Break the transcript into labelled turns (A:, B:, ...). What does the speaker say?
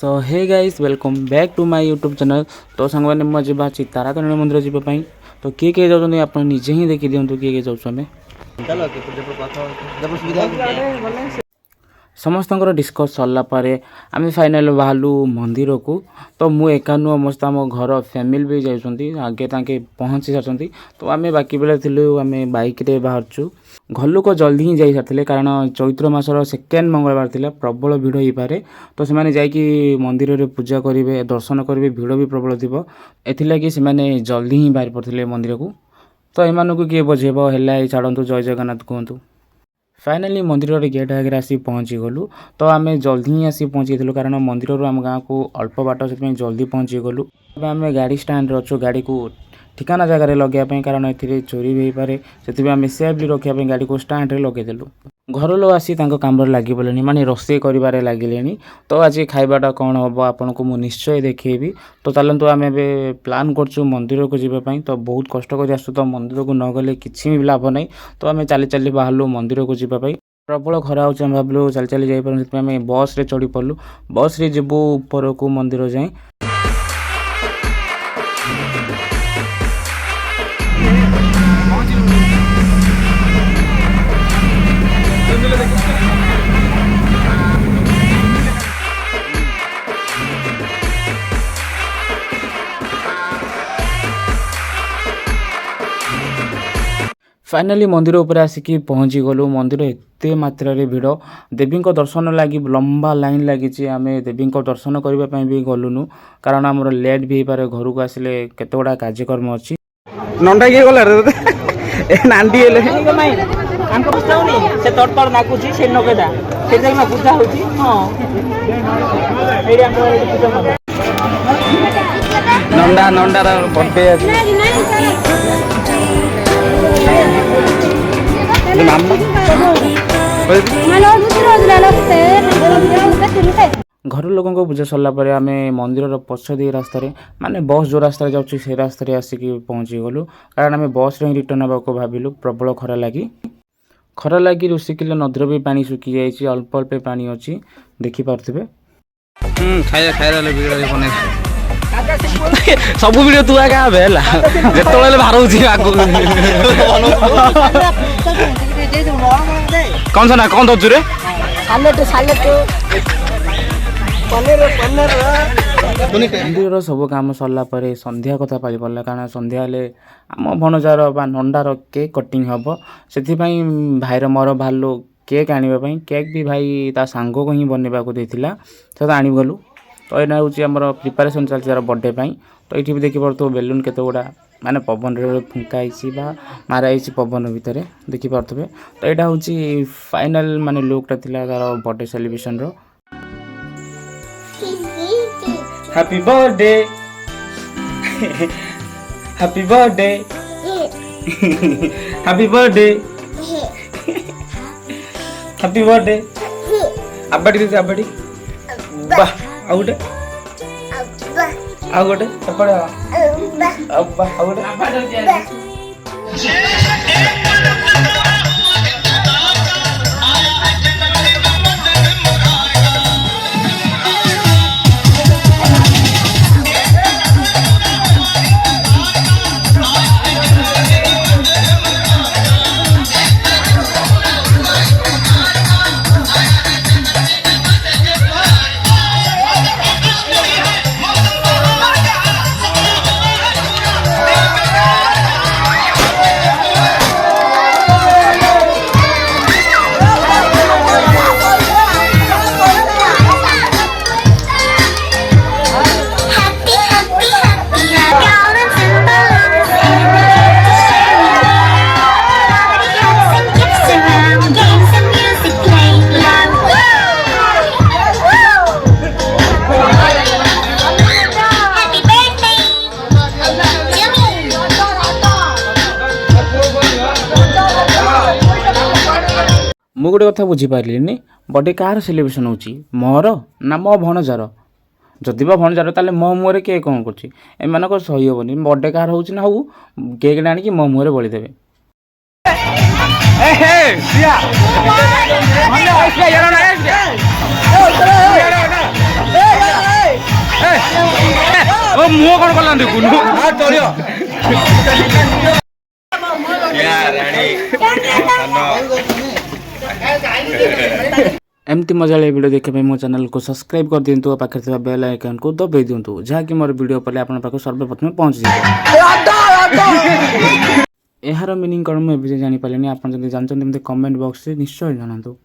A: So hey guys welcome back to my YouTube channel. तो song मैंने मुझे बाची तारातारिणी मंदिर जावाई तो किए किए जाऊँ आप निजे ही देखी दिखाँ किए किए जाऊँ समस्त डिस्कस सरलापर आम फाइनाल बाहरलु मंदिर को। तो मु एका नुह मस्त आम घर फैमिली भी जाती आगे ताके पहुँची सारी तो आम बाकी बेले थी आम बैक बाहरचु घर लोक जल्दी ही जा सारी कारण चैत्र मासर सेकेंड मंगलवार थी प्रबल भिड़ हो पारे। तो से जाकि मंदिर में पूजा करेंगे दर्शन करेंगे भिड़ भी प्रबल थी एथिलागि से जल्दी ही बाहर पड़ते मंदिर को। तो एमानकु किए बजेब है छाड़ू जय जगन्नाथ कहतु। फाइनाली मंदिर गेट आगे आसी पहुँची गलु। तो आम जल्दी ही आसी पहुँची थी कारण मंदिर आम गाँव को अल्प बाट से जल्दी पहुँची गलु। आम गाड़ी स्टैंड अच्छु गाड़ी को ठिकाना जगह लगे कारण ए चोरी भी हो पारे से आम सेफली रखापी गाड़ी को स्टैंड लगेदेलु। घर लोग आसी कम लगे माने रोषे कर लगे। तो आज खाइबाटा कौन हम आपन को मुझे निश्चय देखेबी। तो चलतु आम ए प्लान करछु मंदिर को जावाई। तो बहुत कष्ट कर आसु तो मंदिर को न गले किसी भी लाभ नहीं। तो आम चली चली बाहरलु मंदिर को जावाई प्रबल खरा हो भाविलु चली चली जापर बस रे चढ़ी पड़लु बस रे जीवु ऊपर को मंदिर जाए। फाइनाली मंदिर उपर आसिकी पहुँची गलु। मंदिर एत मात्रा भिड़ देवी दर्शन लगी लंबा लाइन लगी आम देवी दर्शन करने भी गलुनु कारण आम लेट भी पारे घर को आसिले केते गुड़ा कार्यक्रम अच्छी नंडा किए गला नांदी नंडा नंडार बर्थडे घर लोक पूजा सरलापर आम मंदिर पछ दे रास्त माने बस जो रास्ता जाऊँ से रास्ता आसिक पहुँची गलु कारण आम बस रे रिटर्न होगा भाविलु प्रबल खरा लगी ऋषिकिला नदीर भी पानी सुखी जाइए अल्प अल्प पानी अच्छी देखी पारे। सब वीडियो तू आगे आवे हला जेतले भारउची आगु कौन सा ना कौन दजु रे मंदिर सब काम सरला पर संध्या कथा पाई पड़ला कारण संध्या हेले आम भणजार बा नंडार केक कटिंग हम से भाईर मोर बाहर केक आने केक भी भाई ता सांग को ही बनवा को देता तो आनीगलु। तो यहाँ हूँ आम प्रिपारेसन चलती तार बर्थडे पाई। तो ये भी देखिपो बेलून केते गुड़ा माने पवन रे फुंकाई माराई पवन भितर देखिपे। तो यहाँ हूँ फाइनाल माने लुकटा थिला तार बर्थडे सेलिब्रेशन रो। Happy birthday happy birthday happy birthday happy birthday आबाडी दे आबाडी वाह आ गोटे आ गोटे एपड़े अब्बा आ गोटे मु गोटे कथा बुझीपारे बर्थडे कार सेलिब्रेशन होची मोर ना मो भणजार जदि भणजार ताले मो मुहर किए कौन कर सही हेनी बर्थडे कार हो ना हो केक आनिकी मो मुहर बड़ी देवे। मुह कौन कला देखुन एमती मजा भिडियो देखा मो चैनल को सब्सक्राइब कर दिंतु पाखे बेल आइकन को दबाई दिंतु जहाँकि मोर वीडियो पड़े आप सर्वप्रथम पहुँच यार मीनिंग कौन मुझे जानी पारे आप जानते कमेंट बॉक्स से निश्चय जानतु।